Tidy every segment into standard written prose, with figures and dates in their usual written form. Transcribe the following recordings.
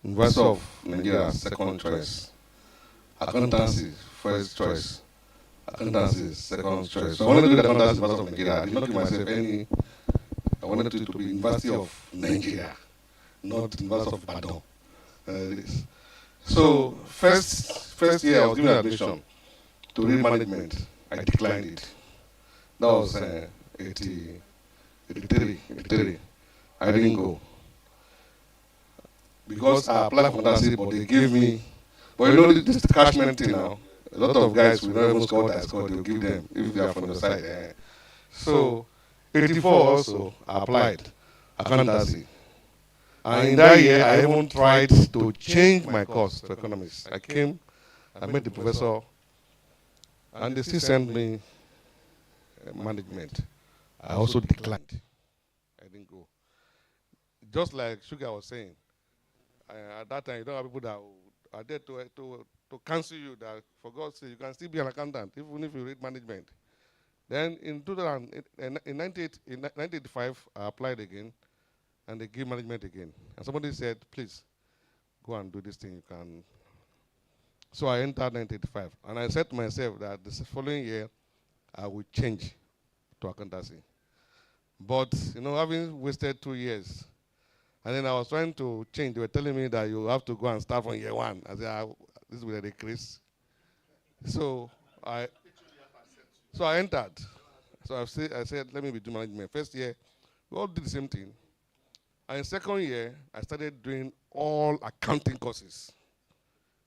University of Nigeria, second choice. Accountancy, first choice. Accountancy, second choice. So I wanted to do the accountancy University of Nigeria. I did not give myself any. I wanted it to be University of Nigeria, not University of Ibadan. So first year I was given admission to read management. I declined it. That was 80, 83, 83. I didn't go because I applied for accountancy, but they gave me. But you know this cashment thing now. A lot of guys will not even score what I scored. They'll give them if they are from the side. So 84 also I applied accountancy. And in that year, I even tried to change my course to economics. I came, I met the professor, and they still sent me management. I also declined. I didn't go. Just like Sugar was saying, at that time, you don't have people that are there to counsel you that, for God's sake, you can still be an accountant, even if you read management. Then in 2000, in 1985, I applied again, and they gave management again. And somebody said, please, go and do this thing. You can. So I entered 1985, and I said to myself that the following year, I would change to accountancy. But, having wasted 2 years, and then I was trying to change. They were telling me that you have to go and start from year one. I said, this is where they decrease. So I entered. So I said, let me be doing management. First year, we all did the same thing. And in second year, I started doing all accounting courses.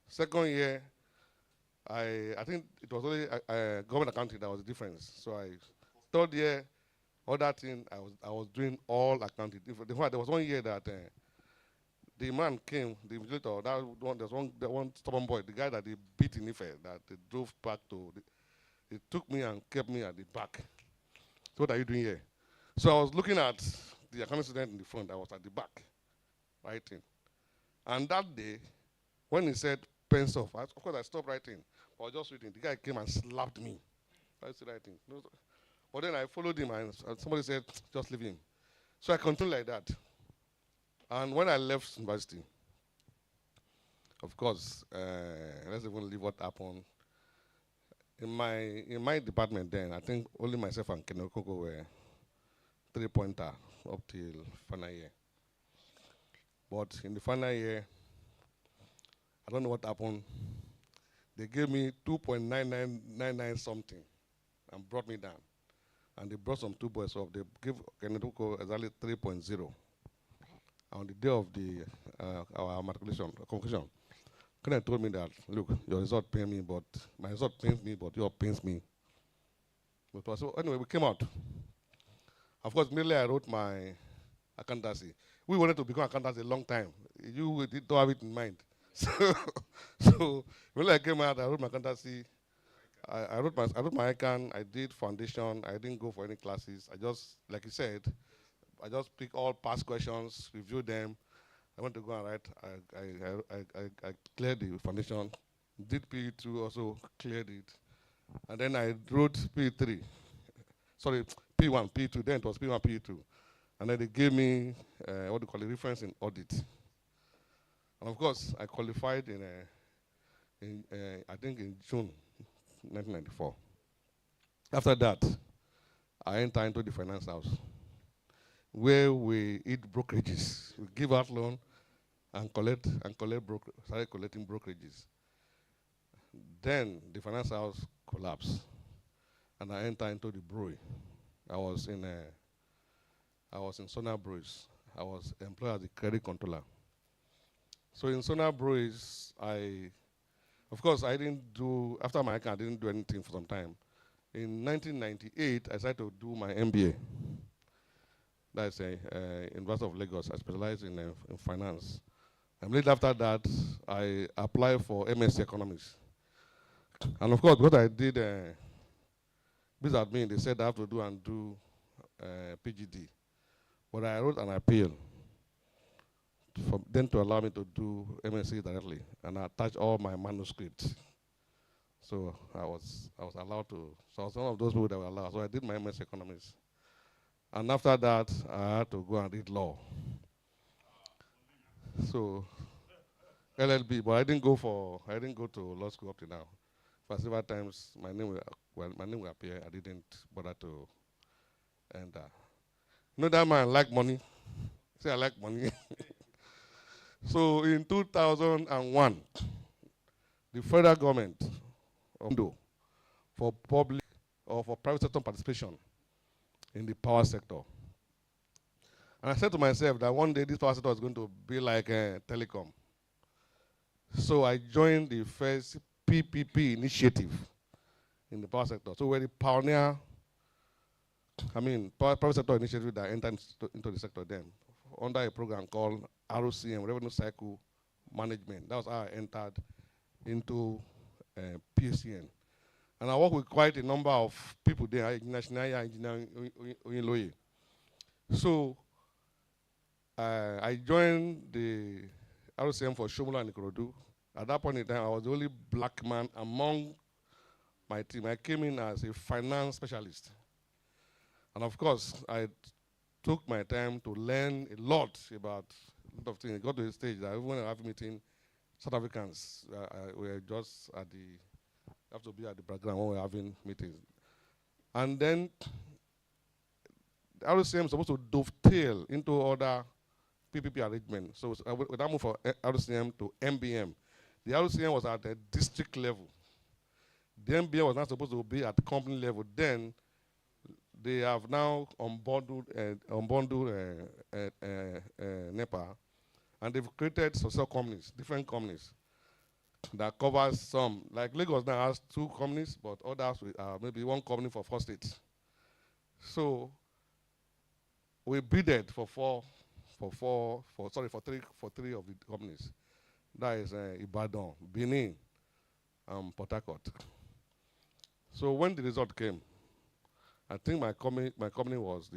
Second year, I think it was only government accounting that was the difference. So third year, all that thing, I was doing all accounting. In fact, there was 1 year that the man came, the invigilator, there's one stubborn boy, the guy that they beat in Ife, that they drove back to, he took me and kept me at the back. So what are you doing here? So I was looking at the accounting student in the front, I was at the back, writing. And that day, when he said, pens off, of course I stopped writing. I was just reading. The guy came and slapped me. I was writing. But then I followed him and somebody said, just leave him. So I continued like that. And when I left university, of course, let's even leave what happened. In my department then, I think only myself and Ken Okoko were 3-pointer up till final year. But in the final year, I don't know what happened. They gave me 2.9999 something and brought me down. And they brought some two boys up. They gave Kenedoko exactly 3.0. On the day of our matriculation, conclusion, Kenneth told me that, look, your result pains me, but my result pains me, but your pains me. So anyway, we came out. Of course, immediately I wrote my accountancy. We wanted to become accountants a long time. You don't have it in mind. So when I came out, I wrote my accountancy. I wrote my icon. I did foundation. I didn't go for any classes. I just, like you said, I just pick all past questions, review them. I went to go and write. I cleared the foundation. Did PE2, also cleared it. And then I wrote PE3. Sorry, P1, P2. Then it was P1, P2. And then they gave me, what do you call it, reference in audit. And of course, I qualified I think in June 1994. After that, I entered into the finance house, where we eat brokerages. We give out loan and started collecting brokerages. Then the finance house collapsed, and I entered into the brewery. I was in Sonar Breweries. I was employed as a credit controller. So in Sonar Breweries, of course, after my account, I didn't do anything for some time. In 1998, I started to do my MBA. That's University of Lagos. I specialized in finance. Immediately after that, I applied for MSc Economics. And of course, because I did business admin, they said I have to do PGD. But I wrote an appeal for them to allow me to do MSc directly, and I attached all my manuscripts. So I was allowed to. So I was one of those people that were allowed. So I did my MSc Economics. And after that, I had to go and read law. So LLB, but I didn't go to law school up to now. For several times, my name will appear. I didn't bother to enter. You know that man like money. Say I like money. So in 2001, the federal government of Indo for public or for private sector participation in the power sector. And I said to myself that one day this power sector is going to be like a telecom. So I joined the first PPP initiative in the power sector. So we're the pioneer, private sector initiative that entered into the sector then under a program called ROCM, Revenue Cycle Management. That was how I entered into PSCN. And I work with quite a number of people there, engineer. So I joined the ROCM for Shomula and Ikorodu. At that point in time, I was the only black man among my team. I came in as a finance specialist. And of course, I took my time to learn a lot about a lot of things. It got to a stage that even when I have meeting, South Africans were just at the, have to be at the background when we're having meetings. And then the ROCM is supposed to dovetail into other PPP arrangement. So with that move from ROCM to MBM, the ROCM was at the district level. The MBM was not supposed to be at the company level. Then they have now unbundled NEPA, and they've created social companies, different companies that covers some. Like Lagos now has 2 companies, but others maybe 1 company for 4 states. So we bidded for 3 of the companies. That is Ibadan, Benin, Port Harcourt. So when the result came, I think my company was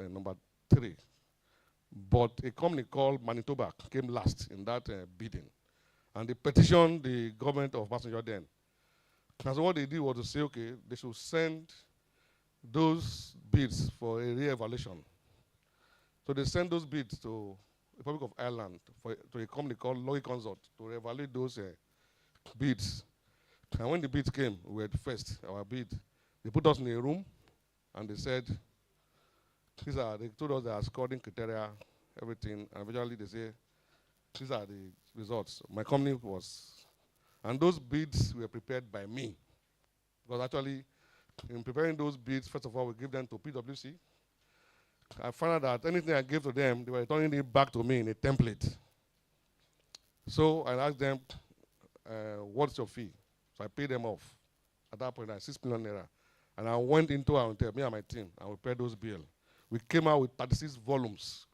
number 3, but a company called Manitoba came last in that bidding, and they petitioned the government of Obasanjo then. And so what they did was to say, okay, they should send those bids for a re-evaluation. So they sent those bids to the Republic of Ireland to a company called Lowy Consult to re-evaluate those bids. And when the bids came, we were the first, our bid. They put us in a room, and they said, they told us they are scoring criteria, everything, and eventually they say, these are the results. My company was, and those bids were prepared by me. Because actually, in preparing those bids, first of all, we give them to PwC. I found out that anything I gave to them, they were returning it back to me in a template. So I asked them, what's your fee? So I paid them off. At that point, I had 6 million naira. And I went into our hotel, me and my team, and we paid those bills. We came out with 36 volumes.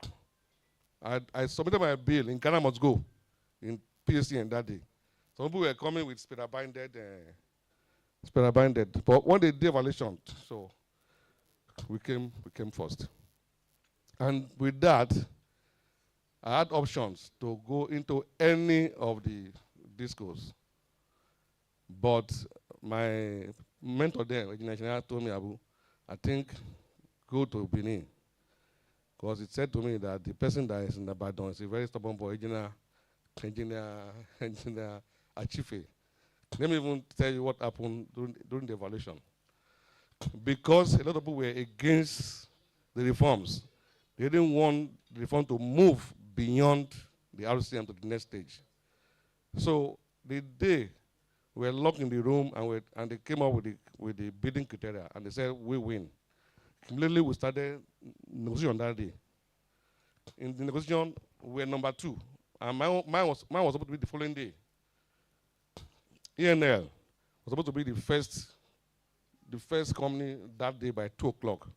I submitted my bill in Ghana Must Go, in PSCN that day. Some people were coming with spider-binded. But when they did evaluation, so we came first. And with that, I had options to go into any of the discos. But my mentor there, Engineer, told me, Abu, I think go to Benin. Because it said to me that the person that is in the Badon is a very stubborn boy, engineer Achife. Let me even tell you what happened during the evaluation. Because a lot of people were against the reforms. They didn't want the reform to move beyond the RCM to the next stage. So the day we were locked in the room and they came up with the bidding criteria and they said, we win. Immediately we started negotiation that day. In the negotiation, we were number 2. And mine was supposed to be the following day. ENL was supposed to be the first company that day by 2 o'clock.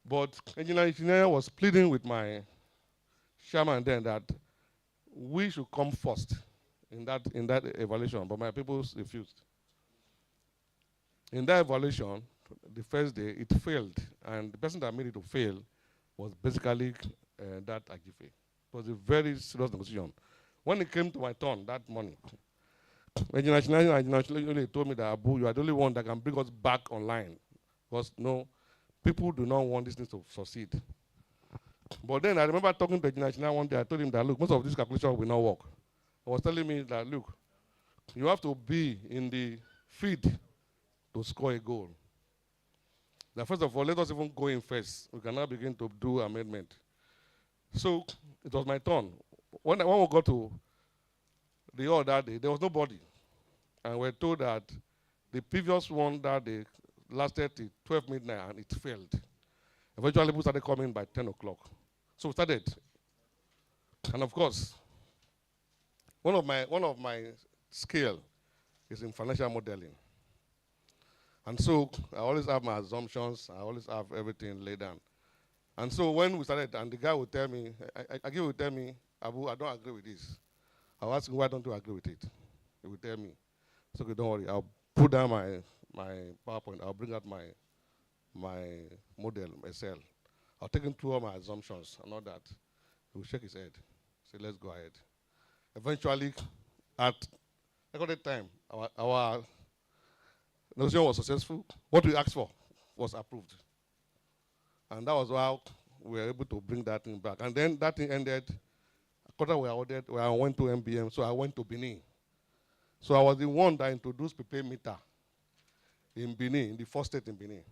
But engineer was pleading with my chairman then that we should come first in that evaluation, but my people refused. In that evaluation, the first day, it failed, and the person that made it to fail was basically that Agife. It was a very serious negotiation. When it came to my turn that morning, Engineer told me that, Abu, you are the only one that can bring us back online. Because no, people do not want this thing to succeed. But then I remember talking to Engineer one day, I told him that, look, most of this calculation will not work. was telling me that, look, you have to be in the field to score a goal. Now, first of all, let us even go in first. We can now begin to do amendment. So it was my turn. When we got to the hall that day, there was nobody. And we're told that the previous one that day lasted till 12 midnight and it failed. Eventually, people started coming by 10 o'clock. So we started. And of course, one of my skill is in financial modeling. And so I always have my assumptions. I always have everything laid down. And so when we started, and the guy would tell me, Agi would tell me, Abu, I don't agree with this. I'll ask him, why don't you agree with it? He would tell me. So okay, don't worry. I'll put down my PowerPoint. I'll bring out my model, Excel. I'll take him through all my assumptions and all that. He will shake his head. Say, let's go ahead. Eventually, at recorded time, our negotiation was successful. What we asked for was approved. And that was how we were able to bring that thing back. And then that thing ended. A quarter we ordered, where I went to MBM, so I went to Benin. So I was the one that introduced prepaid meter in Benin, in the first state in Benin.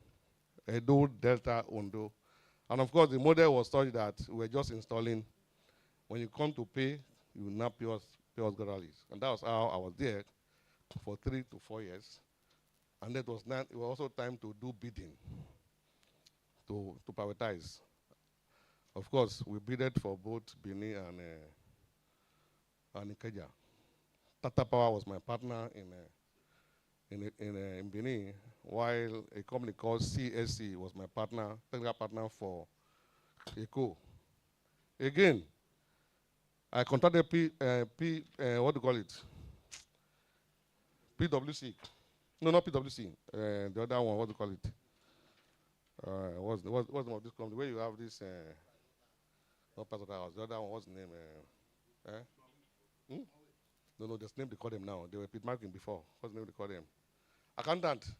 Edo, Delta, Ondo. And of course, the model was such that we were just installing. When you come to pay, you will not pay us gradually. And that was how I was there for 3 to 4 years. And it was also time to do bidding, to privatize. Of course, we bidded for both Benin and Ikeja. Tata Power was my partner in Benin, while a company called CSC was my partner, technical partner for ECO. Again, I contacted what do you call it? PwC. No, not PwC. The other one, what do you call it? What's the name of this company? Where you have this, not part of the house. The other one, what's the name? No, there's name they call them now. They were pit marking before. What's the name they call them? Accountant.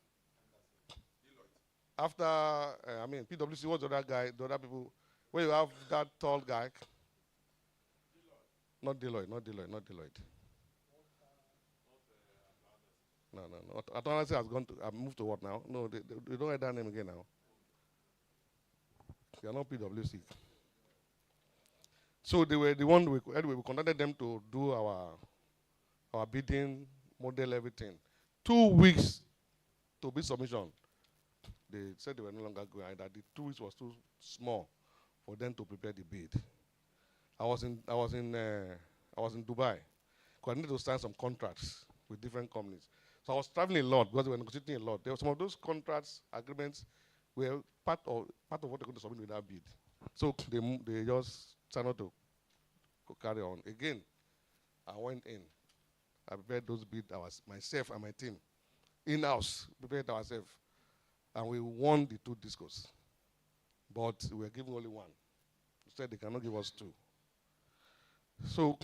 After, PwC was the other guy, the other people, where you have that tall guy. Not Deloitte. No. Atlantis has gone to, I've moved to what now? No, they don't have that name again now. They are not PwC. So they were the one, anyway, we contacted them to do our bidding, model, everything. 2 weeks to bid submission. They said they were no longer going, that the 2 weeks was too small for them to prepare the bid. I was in Dubai, because I needed to sign some contracts with different companies. So I was traveling a lot because we were negotiating a lot. There were some of those contracts, agreements, were part of what they're going to submit with that bid. So they just started to carry on. Again, I went in. I prepared those bids, myself and my team. In-house, prepared ourselves. And we won the 2 discos. But we were given only 1. Instead, they cannot give us 2. So,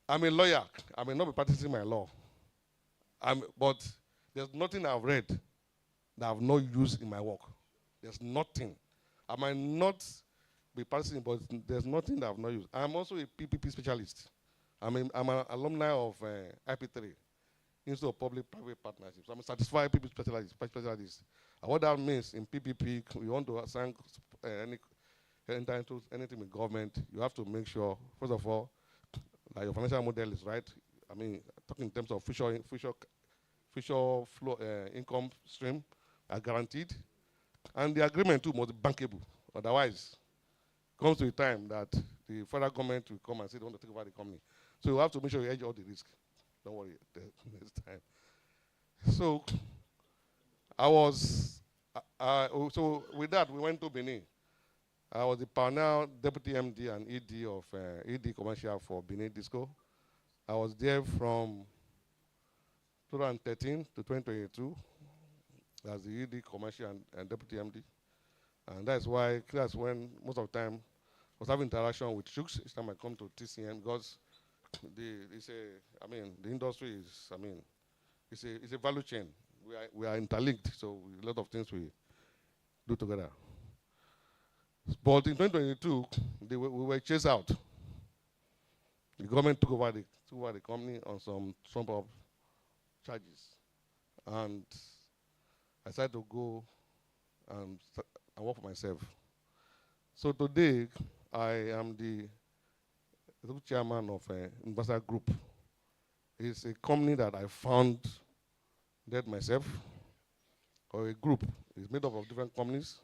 I'm a lawyer. I may not be practicing my law. But there's nothing I've read that I've not used in my work. There's nothing. I might not be practicing, but there's nothing that I've not used. I'm also a PPP specialist. I'm an alumni of IP3, Institute of Public-Private Partnerships. I'm a certified PPP specialist. And what that means in PPP, you want to sign enter into anything with government, you have to make sure, first of all, that your financial model is right. I mean, talking in terms of future flow, income stream are guaranteed. And the agreement too must be bankable. Otherwise, it comes to a time that the federal government will come and say they want to take over the company. So you have to make sure you hedge all the risk. Don't worry, next time. So so with that, we went to Benin. I was the pioneer deputy MD and ED of ED commercial for Benin Disco. I was there from 2013 to 2022 as the ED commercial and deputy MD. And that's when most of the time I was having interaction with Shooks each time I come to TCN, because the industry is, it's a value chain. We are interlinked, so a lot of things we do together. But in 2022, we were chased out. the government took over the company on some trump up charges. And I decided to go and work for myself. So today, I am the executive chairman of Investa Group. It's a company that I founded myself, or a group. It's made up of different companies.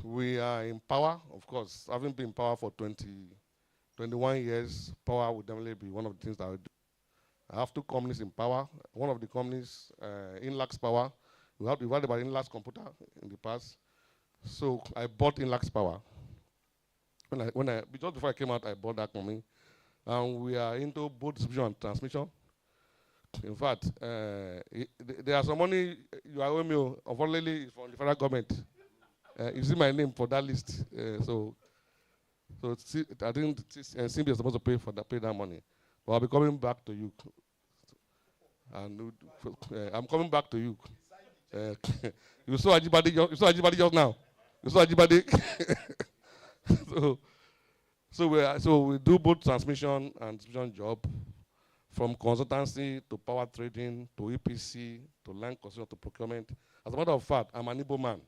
We are in power, of course. Having been in power for 21 years, power would definitely be one of the things that I would do. I have two companies in power. One of the companies, Inlax Power. We've heard about Inlax Computer in the past. So I bought Inlax Power. Just before I came out, I bought that company. And we are into both distribution and transmission. In fact, there are some money you are owing me, unfortunately, from the federal government. You see my name for that list. So I think Simbi is supposed to pay that money. But I'll be coming back to you. And I'm coming back to you. You saw Ajibade just now. You saw Ajibade. So we do both transmission and distribution job, from consultancy to power trading to EPC to land construction to procurement. As a matter of fact, I'm an Igbo man.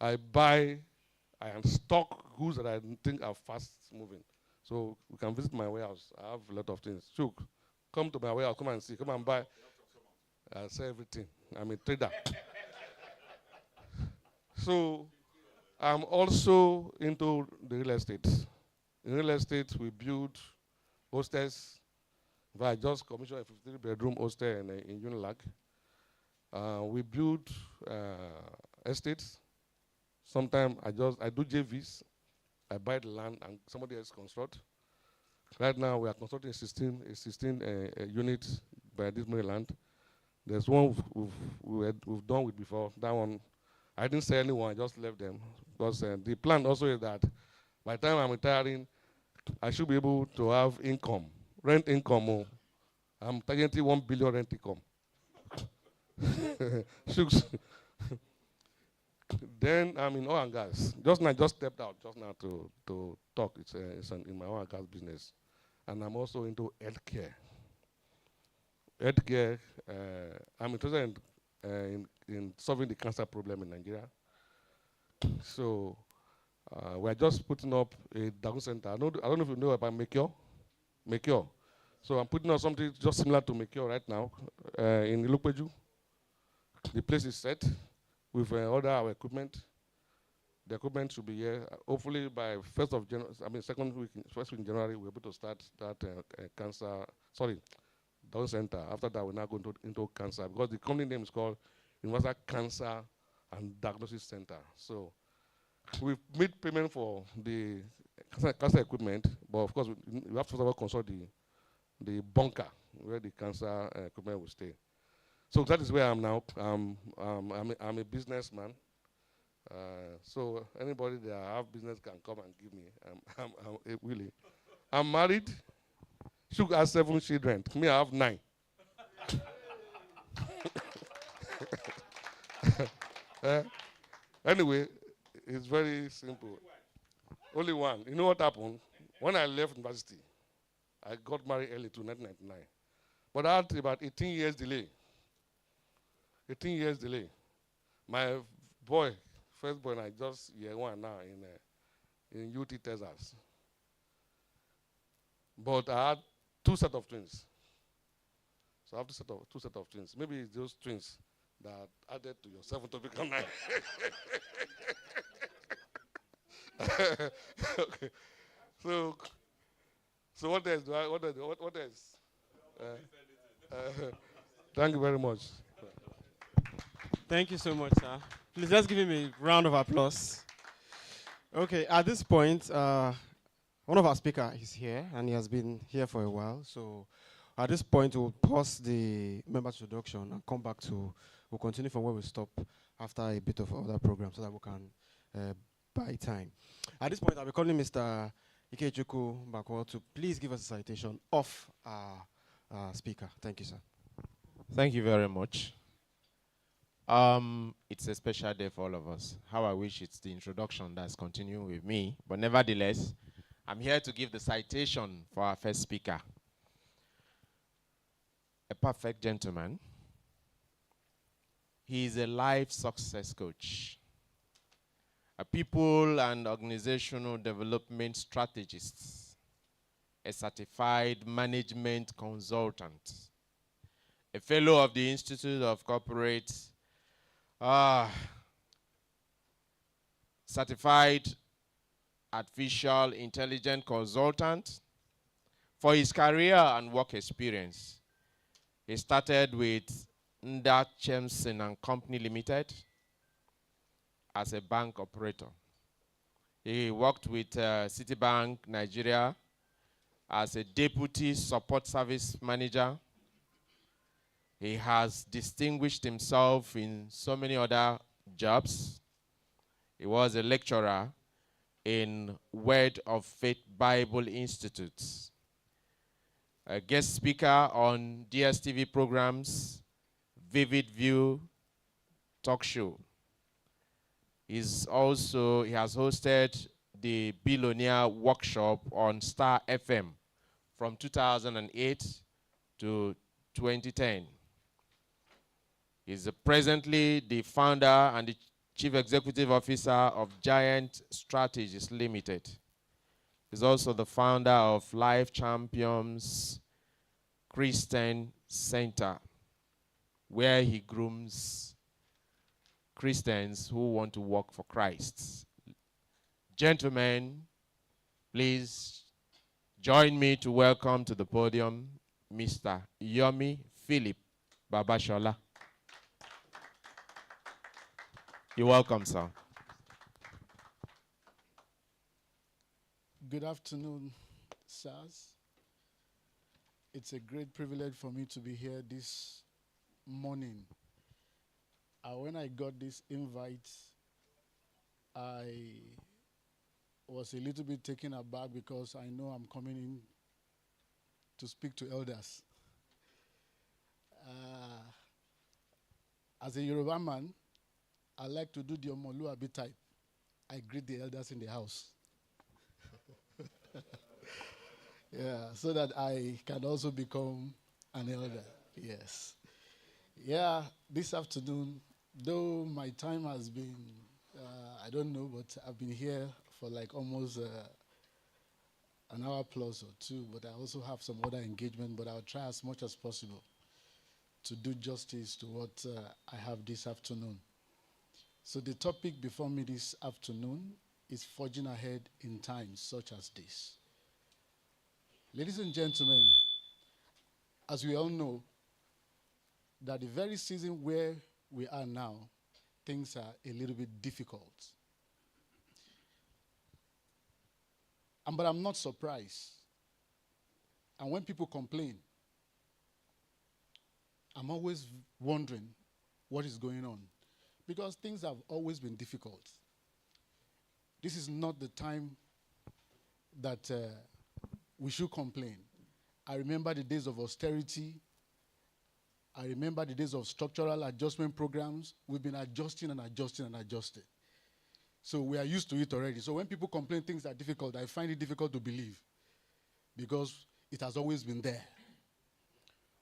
I stock goods that I think are fast moving. So you can visit my warehouse. I have a lot of things. Sure, come to my warehouse, come and see, come and buy. I sell everything. I'm a trader. So I'm also into the real estate. In real estate, we build hostels. I just commissioned a 53-bedroom hostel in Unilag. We build estates. Sometimes I do JVs. I buy the land and somebody else construct. Right now we are constructing 16 units by this land. There's one we've done with before. That one, I didn't sell anyone. I just left them because the plan also is that by the time I'm retiring, I should be able to have income, rent income. Oh. I'm targeting 1 billion rent income. Then I'm in oil and gas. I just stepped out just now to talk. It's in my oil and gas business. And I'm also into healthcare. Healthcare, I'm interested in solving the cancer problem in Nigeria. So we're just putting up a diagnosis center. I don't know if you know about Mekyo. So I'm putting up something just similar to Mekyo right now in Ilupeju. The place is set. We've ordered our equipment. The equipment should be here. Hopefully by first week in January, we're able to start that diagnosis center. After that, we're now going into cancer because the company name is called Universal Cancer and Diagnosis Center. So we've made payment for the cancer equipment, but of course we have to consult the bunker where the cancer equipment will stay. So that is where I am now. I'm a businessman. So anybody that have business can come and give me. I'm willing. I'm married. Shug has 7 children. Me, I have 9. Anyway, it's very simple. Only one. You know what happened? When I left university, I got married early to 1999. But I had about 18 years delay. 18 years delay. My first boy, I just year 1 now in UT Texas. But I had 2 sets of twins. So I have 2 sets of twins. Maybe it's those twins that added to your 7 to become 9. Okay. So what else? What else? Thank you very much. Thank you so much, sir. Please let's give him a round of applause. Okay, at this point, one of our speakers is here, and he has been here for a while. So at this point, we'll pause the members' introduction and we'll continue from where we stop after a bit of other program so that we can buy time. At this point, I'll be calling Mr. Ikechukwu Mbakwo to please give us a citation of our speaker. Thank you, sir. Thank you very much. It's a special day for all of us. How I wish it's the introduction that's continuing with me, but nevertheless, I'm here to give the citation for our first speaker. A perfect gentleman. He is a life success coach, a people and organizational development strategist, a certified management consultant, a fellow of the Institute of Corporate, certified artificial intelligence consultant. For his career and work experience, he started with Nda Chemson and Company Limited as a bank operator. He worked with Citibank Nigeria as a deputy support service manager. He has distinguished himself in so many other jobs. He was a lecturer in Word of Faith Bible Institute, a guest speaker on DSTV programs, Vivid View talk show. He has hosted the Billionaire Workshop on Star FM from 2008 to 2010. He's presently the founder and the Chief Executive Officer of Giant Strategies Limited. He's also the founder of Life Champions Christian Center, where he grooms Christians who want to work for Christ. Gentlemen, please join me to welcome to the podium Mr. Yomi Philip Babashola. You're welcome, sir. Good afternoon, sirs. It's a great privilege for me to be here this morning. When I got this invite, I was a little bit taken aback because I know I'm coming in to speak to elders. As a Yoruba man, I like to do the Omoluabi type. I greet the elders in the house. Yeah, so that I can also become an elder. Yes. Yeah, this afternoon, though my time has been, I don't know, but I've been here for like almost an hour plus or two, but I also have some other engagement, but I'll try as much as possible to do justice to what I have this afternoon. So the topic before me this afternoon is forging ahead in times such as this. Ladies and gentlemen, as we all know, that the very season where we are now, things are a little bit difficult. But I'm not surprised. And when people complain, I'm always wondering what is going on. Because things have always been difficult. This is not the time that we should complain. I remember the days of austerity. I remember the days of structural adjustment programs. We've been adjusting and adjusting and adjusting. So we are used to it already. So when people complain things are difficult, I find it difficult to believe because it has always been there.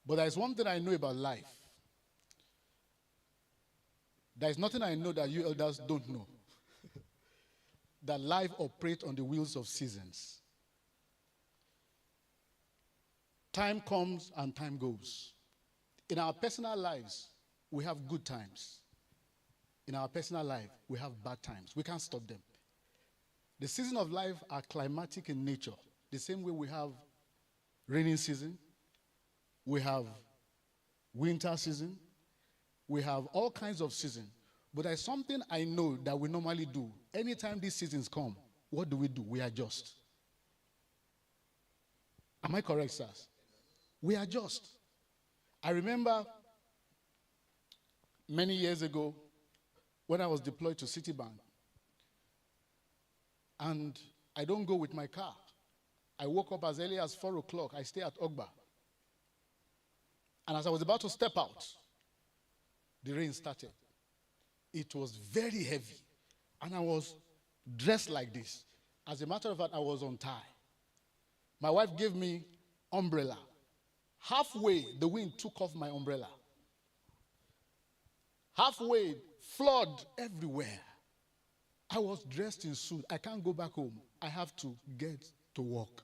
But there's one thing I know about life. There's nothing I know that you elders don't know. That life operates on the wheels of seasons. Time comes and time goes. In our personal lives, we have good times. In our personal life, we have bad times. We can't stop them. The seasons of life are climatic in nature. The same way we have rainy season, we have winter season, we have all kinds of seasons. But there's something I know that we normally do. Anytime these seasons come, what do? We adjust. Am I correct, sirs? We adjust. I remember many years ago when I was deployed to Citibank, and I don't go with my car. I woke up as early as 4 o'clock. I stay at Ogba. And as I was about to step out, the rain started. It was very heavy. And I was dressed like this. As a matter of fact, I was on tie. My wife gave me umbrella. Halfway, the wind took off my umbrella. Halfway, flood everywhere. I was dressed in suit. I can't go back home. I have to get to work.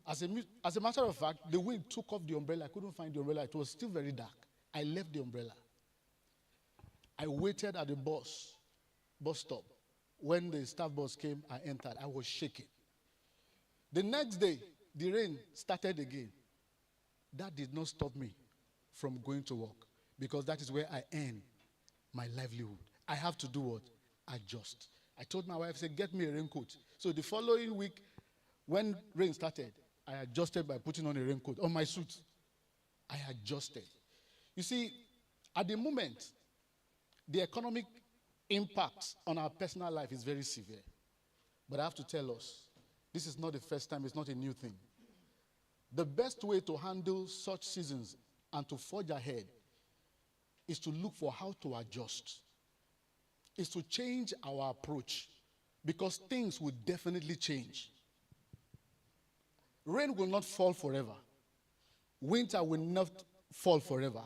As a matter of fact, the wind took off the umbrella. I couldn't find the umbrella. It was still very dark. I left the umbrella. I waited at the bus stop. When the staff bus came, I entered. I was shaking. The next day, the rain started again. That did not stop me from going to work, because that is where I earn my livelihood. I have to do what? Adjust. I told my wife, I said, get me a raincoat. So the following week, when rain started, I adjusted by putting on a raincoat on my suit. I adjusted. You see, at the moment, the economic impact on our personal life is very severe. But I have to tell us, this is not the first time, it's not a new thing. The best way to handle such seasons and to forge ahead is to look for how to adjust, is to change our approach, because things will definitely change. Rain will not fall forever. Winter will not fall forever.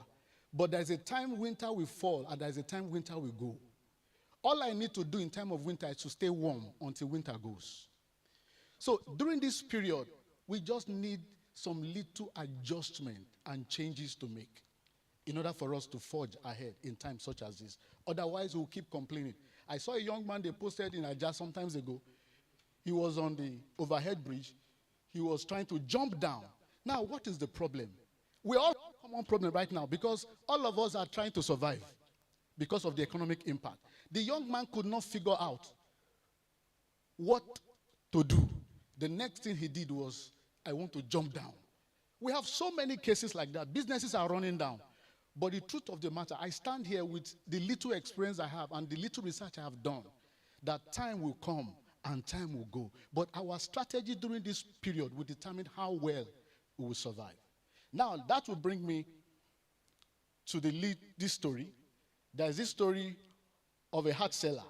But there's a time winter will fall and there's a time winter will go. All I need to do in time of winter is to stay warm until winter goes. So during this period, we just need some little adjustment and changes to make in order for us to forge ahead in times such as this. Otherwise, we'll keep complaining. I saw a young man they posted in Ajah some times ago. He was on the overhead bridge. He was trying to jump down. Now, what is the problem? We all have a common problem right now because all of us are trying to survive because of the economic impact. The young man could not figure out what to do. The next thing he did was, I want to jump down. We have so many cases like that. Businesses are running down. But the truth of the matter, I stand here with the little experience I have and the little research I have done, that time will come and time will go. But our strategy during this period will determine how well we will survive. Now, that will bring me to this story. There's this story of a hat seller.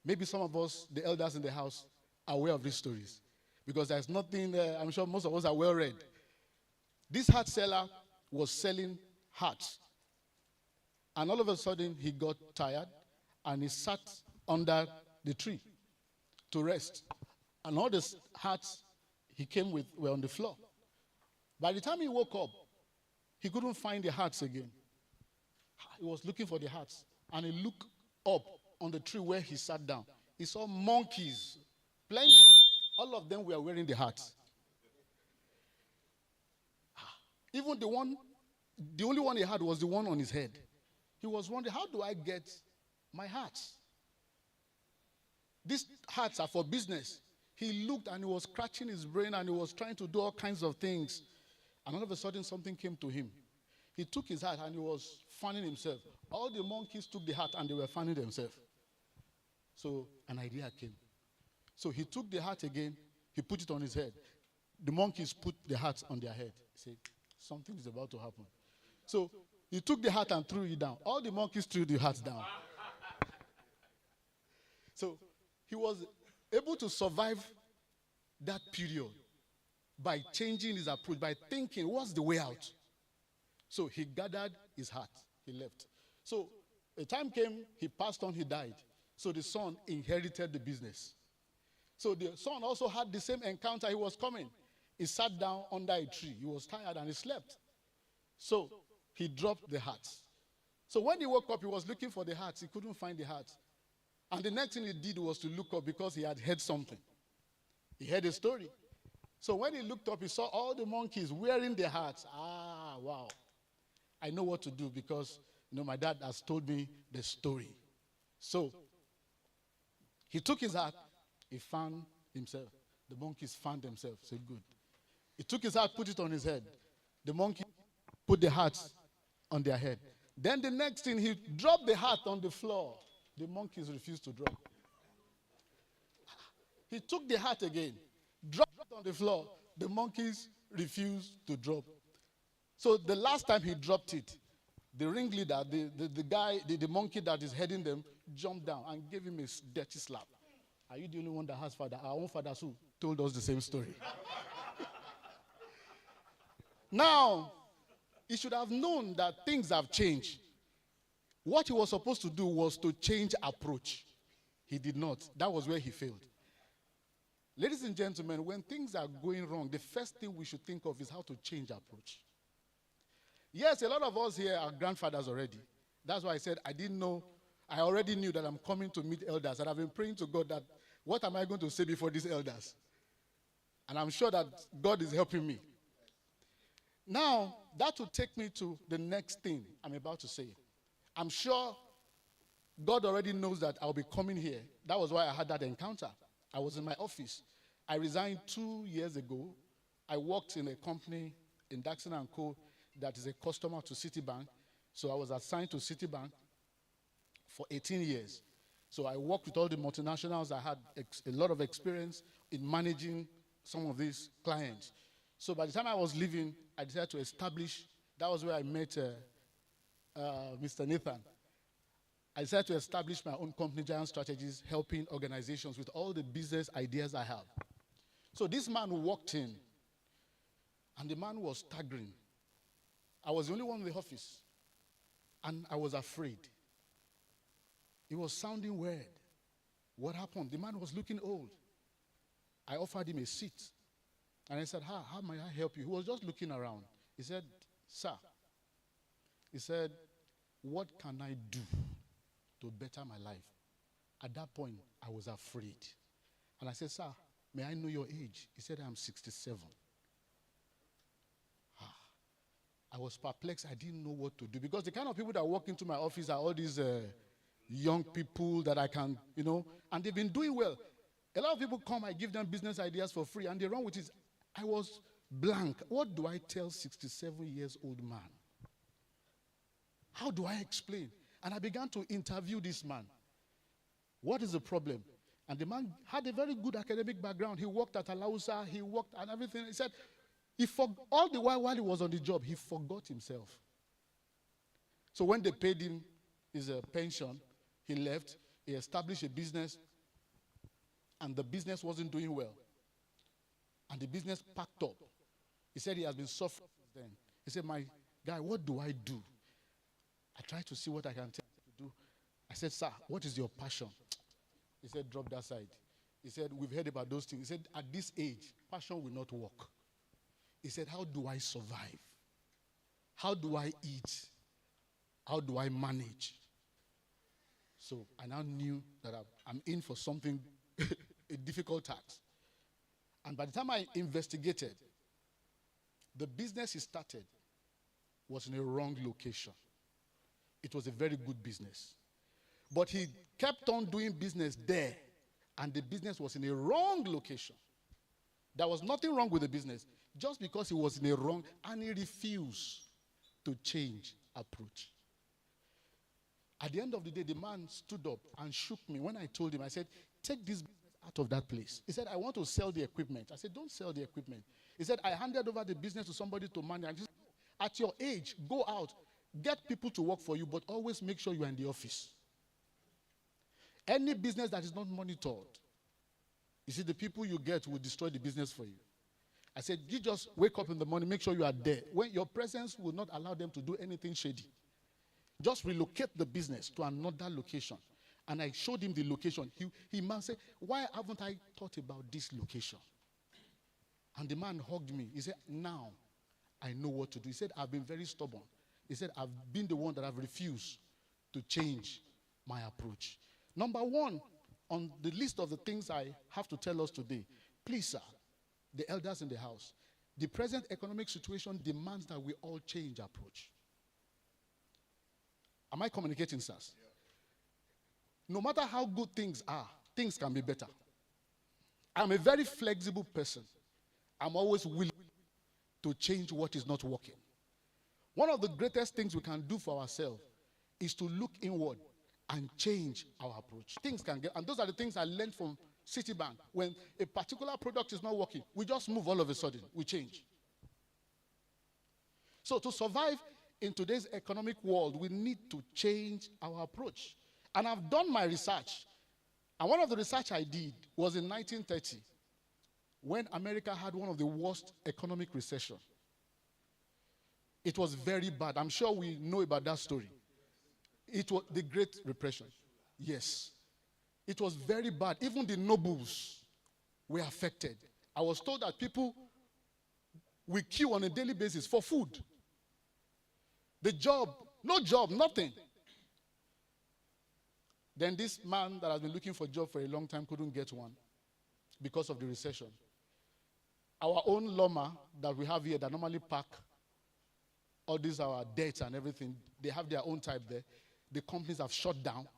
Maybe some of us, the elders in the house, are aware of these stories. Because there's nothing, I'm sure most of us are well read. This hat seller was selling hats. And all of a sudden, he got tired and he sat under the tree to rest. And all the hats he came with were on the floor. By the time he woke up, he couldn't find the hats again. He was looking for the hats. And he looked up on the tree where he sat down. He saw monkeys, plenty. All of them were wearing the hats. Even the only one he had was the one on his head. He was wondering, how do I get my hats? These hats are for business. He looked and he was scratching his brain and he was trying to do all kinds of things. And all of a sudden, something came to him. He took his hat and he was fanning himself. All the monkeys took the hat and they were fanning themselves. So an idea came. So he took the hat again, he put it on his head. The monkeys put the hats on their head. He said, something is about to happen. So he took the hat and threw it down. All the monkeys threw the hats down. So he was able to survive that period by changing his approach, by thinking, what's the way out? So he gathered his hat, he left. So a time came, he passed on, he died. So the son inherited the business. So the son also had the same encounter. He was coming. He sat down under a tree. He was tired and he slept. So he dropped the hats. So when he woke up, he was looking for the hats. He couldn't find the hats. And the next thing he did was to look up because he had heard something. He heard a story. So when he looked up, he saw all the monkeys wearing their hats. Ah, wow. I know what to do because, my dad has told me the story. So he took his hat. He fanned himself. The monkeys fanned themselves. So good. He took his hat, put it on his head. The monkey put the hats on their head. Then the next thing, he dropped the hat on the floor. The monkeys refused to drop. He took the hat again, dropped it on the floor. The monkeys refused to drop. So the last time he dropped it, the ringleader, the guy, the monkey that is heading them, jumped down and gave him a dirty slap. Are you the only one that has father? Our own father too told us the same story. Now, he should have known that things have changed. What he was supposed to do was to change approach. He did not. That was where he failed. Ladies and gentlemen, when things are going wrong, the first thing we should think of is how to change approach. Yes, a lot of us here are grandfathers already. That's why I said I didn't know. I already knew that I'm coming to meet elders, and I've been praying to God that what am I going to say before these elders? And I'm sure that God is helping me. Now, that will take me to the next thing I'm about to say. I'm sure God already knows that I'll be coming here. That was why I had that encounter. I was in my office. I resigned 2 years ago. I worked in a company in Daxon & Co. that is a customer to Citibank. So I was assigned to Citibank for 18 years. So I worked with all the multinationals. I had a lot of experience in managing some of these clients. So by the time I was leaving, I decided to establish, that was where I met Mr. Nathan. I decided to establish my own company, Giant Strategies, helping organizations with all the business ideas I have. So this man walked in, and the man was staggering. I was the only one in the office, and I was afraid. It was sounding weird. What happened? The man was looking old. I offered him a seat, and I said, how may I help you? He was just looking around. He said, sir, he said, what can I do to better my life? At that point, I was afraid. And I said, sir, may I know your age? He said, I'm 67. I was perplexed. I didn't know what to do. Because the kind of people that walk into my office are all these young people that I can, and they've been doing well. A lot of people come, I give them business ideas for free, and they run with it. I was blank. What do I tell 67-years-old man? How do I explain? And I began to interview this man. What is the problem? And the man had a very good academic background. He worked at Alausa, he worked and everything. He said, all the while he was on the job, he forgot himself. So when they paid him his pension, he left, he established a business, and the business wasn't doing well. And the business packed up. He said he has been suffering since then. He said, my guy, what do I do? I tried to see what I can tell you to do. I said, sir, what is your passion? He said, drop that side. He said, we've heard about those things. He said, at this age, passion will not work. He said, how do I survive? How do I eat? How do I manage? So I now knew that I'm in for something, a difficult task. And by the time I investigated, the business he started was in a wrong location. It was a very good business. But he kept on doing business there, and the business was in a wrong location. There was nothing wrong with the business, just because he was in a wrong, and he refused to change approach. At the end of the day, the man stood up and shook me. When I told him, I said, take this business out of that place. He said, I want to sell the equipment. I said, don't sell the equipment. He said, I handed over the business to somebody to manage. I said, at your age, go out, get people to work for you, but always make sure you are in the office. Any business that is not monitored, you see, the people you get will destroy the business for you. I said, you just wake up in the morning, make sure you are there. When your presence will not allow them to do anything shady. Just relocate the business to another location. And I showed him the location. He must say, why haven't I thought about this location? And the man hugged me. He said, now I know what to do. He said, I've been very stubborn. He said, I've been the one that have refused to change my approach. Number one, on the list of the things I have to tell us today, please, sir, the elders in the house, the present economic situation demands that we all change approach. Am I communicating, sirs? Yeah. No matter how good things are, things can be better. I'm a very flexible person. I'm always willing to change what is not working. One of the greatest things we can do for ourselves is to look inward and change our approach. Things can get, and those are the things I learned from Citibank. When a particular product is not working, we just move all of a sudden. We change. So to survive in today's economic world, we need to change our approach. And I've done my research. And one of the research I did was in 1930, when America had one of the worst economic recession. It was very bad. I'm sure we know about that story. It was the Great Repression. Yes. It was very bad. Even the nobles were affected. I was told that people will queue on a daily basis for food. The job, no job, nothing. Then this man that has been looking for a job for a long time couldn't get one because of the recession. Our own Loma that we have here that normally pack all these our debts and everything, they have their own type there. The companies have shut down.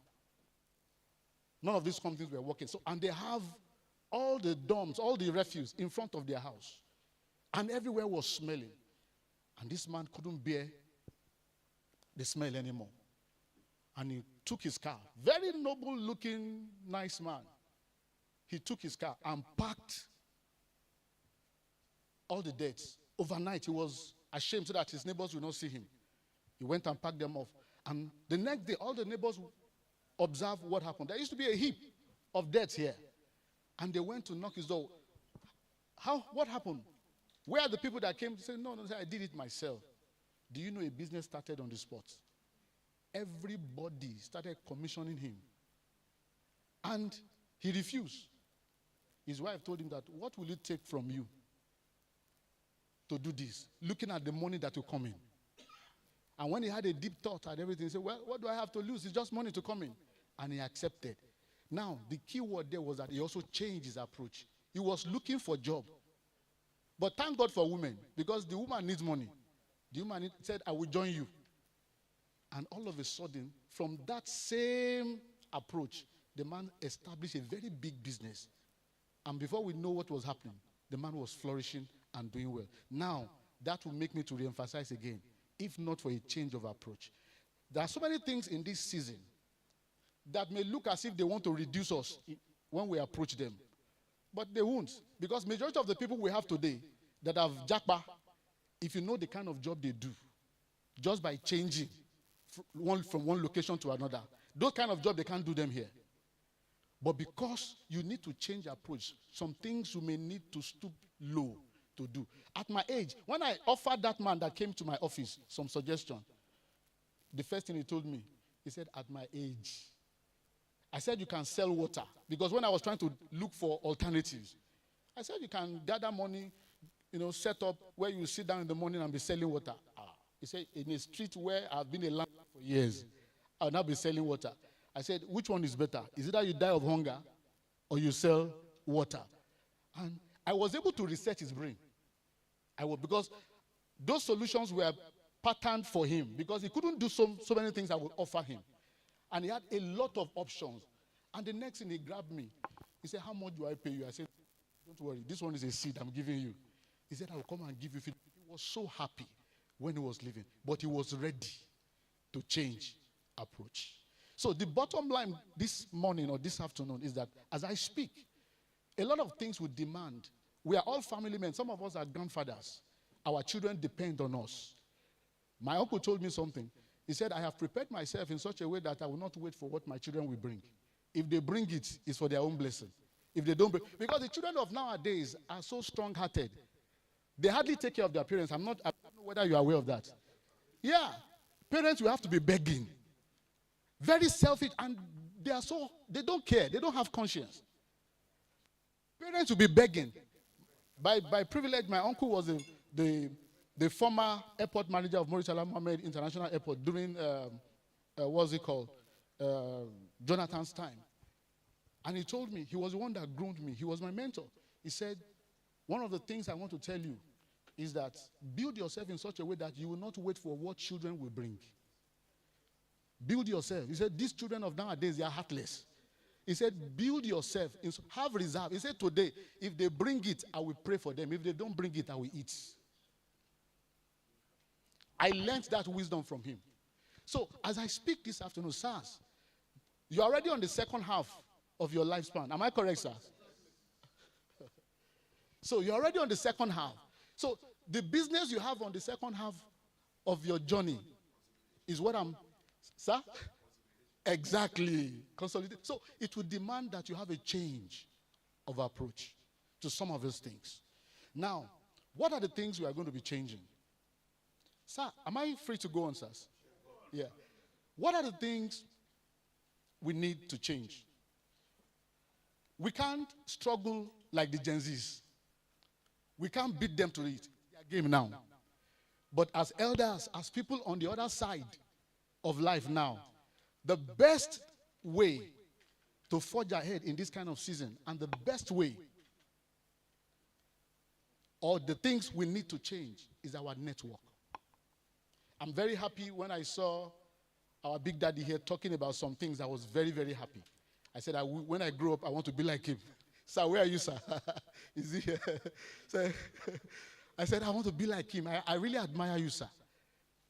None of these companies were working. So, and they have all the dumps, all the refuse in front of their house. And everywhere was smelling. And this man couldn't bear the smell anymore. And he took his car. Very noble looking, nice man. He took his car and packed all the debts. Overnight, he was ashamed so that his neighbors would not see him. He went and packed them off. And the next day, all the neighbors observed what happened. There used to be a heap of debts here. And they went to knock his door. What happened? Where are the people that came to say, no, I did it myself. Do you know a business started on the spot? Everybody started commissioning him. And he refused. His wife told him that, what will it take from you to do this? Looking at the money that will come in. And when he had a deep thought and everything, he said, well, what do I have to lose? It's just money to come in. And he accepted. Now, the key word there was that he also changed his approach. He was looking for a job. But thank God for women, because the woman needs money. The woman said, I will join you. And all of a sudden, from that same approach, the man established a very big business. And before we know what was happening, the man was flourishing and doing well. Now, that will make me to reemphasize again, if not for a change of approach. There are so many things in this season that may look as if they want to reduce us when we approach them. But they won't. Because majority of the people we have today that have japa, if you know the kind of job they do, just by changing from one location to another, those kind of jobs, they can't do them here. But because you need to change approach, some things you may need to stoop low to do. At my age, when I offered that man that came to my office some suggestion, the first thing he told me, he said, at my age, I said you can sell water. Because when I was trying to look for alternatives, I said you can gather money, set up where you sit down in the morning and be selling water. He said, in a street where I've been a landlord for years, I'll now be selling water. I said, which one is better? Is it that you die of hunger or you sell water? And I was able to reset his brain. Because those solutions were patterned for him because he couldn't do so many things I would offer him. And he had a lot of options. And the next thing, he grabbed me. He said, how much do I pay you? I said, don't worry, this one is a seed I'm giving you. He said, I will come and give you feed. He was so happy when he was leaving, but he was ready to change approach. So the bottom line this morning or this afternoon is that as I speak, a lot of things would demand. We are all family men. Some of us are grandfathers. Our children depend on us. My uncle told me something. He said, I have prepared myself in such a way that I will not wait for what my children will bring. If they bring it, it's for their own blessing. If they don't bring, because the children of nowadays are so strong-hearted. They hardly take care of their parents. I don't know whether you are aware of that. Yeah. Parents will have to be begging. Very selfish, and they don't care. They don't have conscience. Parents will be begging. By privilege, my uncle was the former airport manager of Maurice Ala Mohammed International Airport during, what's it called, Jonathan's time. And he told me, he was the one that groomed me. He was my mentor. He said, one of the things I want to tell you is that build yourself in such a way that you will not wait for what children will bring. Build yourself. He said, these children of nowadays, they are heartless. He said, build yourself. Have reserve. He said, today, if they bring it, I will pray for them. If they don't bring it, I will eat. I learned that wisdom from him. So, as I speak this afternoon, sirs, you're already on the second half of your lifespan. Am I correct, sirs? So, you're already on the second half. So, the business you have on the second half of your journey is what I'm... Sir? Exactly. Consolidate. So it would demand that you have a change of approach to some of those things. Now, what are the things we are going to be changing? Sir, am I free to go on, sirs? Yeah. What are the things we need to change? We can't struggle like the Gen Zs. We can't beat them to it. Their game now. But as elders, as people on the other side of life now, the best way to forge ahead in this kind of season, and the best way, or the things we need to change, is our network. I'm very happy when I saw our big daddy here talking about some things. I was very, very happy. I said, when I grow up, I want to be like him. Sir, where are you, sir? Is he here? So, I said, I want to be like him. I really admire you, sir.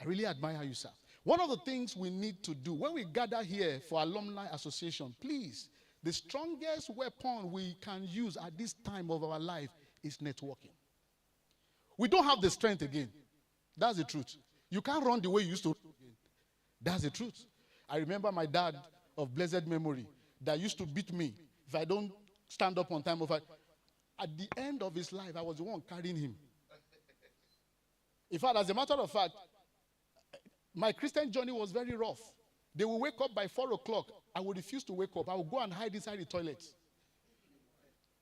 I really admire you, sir. One of the things we need to do when we gather here for alumni association, please, the strongest weapon we can use at this time of our life is networking. We don't have the strength again. That's the truth. You can't run the way you used to run again. That's the truth. I remember my dad of blessed memory that used to beat me if I don't stand up on time. At the end of his life, I was the one carrying him. In fact, as a matter of fact, my Christian journey was very rough. They will wake up by 4 o'clock. I would refuse to wake up. I would go and hide inside the toilet.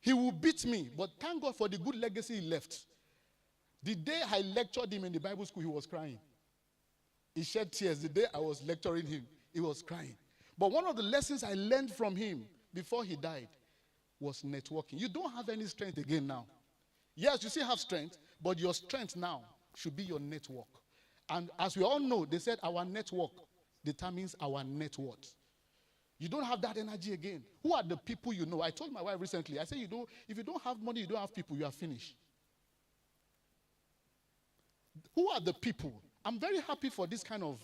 He will beat me, but thank God for the good legacy he left. The day I lectured him in the Bible school, he was crying. He shed tears. The day I was lecturing him, he was crying. But one of the lessons I learned from him before he died was networking. You don't have any strength again now. Yes, you still have strength, but your strength now should be your network. And as we all know, they said our network determines our net worth. You don't have that energy again. Who are the people you know? I told my wife recently, I said, if you don't have money, you don't have people, you are finished. Who are the people? I'm very happy for this kind of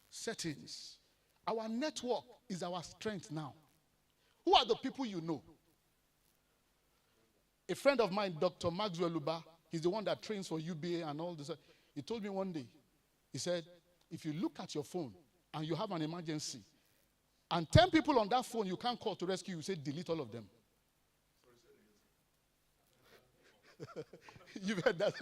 settings. Our network is our strength now. Who are the people you know? A friend of mine, Dr. Maxwell Luba, he's the one that trains for UBA and all this. He told me one day, he said, if you look at your phone and you have an emergency, and 10 people on that phone you can't call to rescue you, say delete all of them. You've heard that?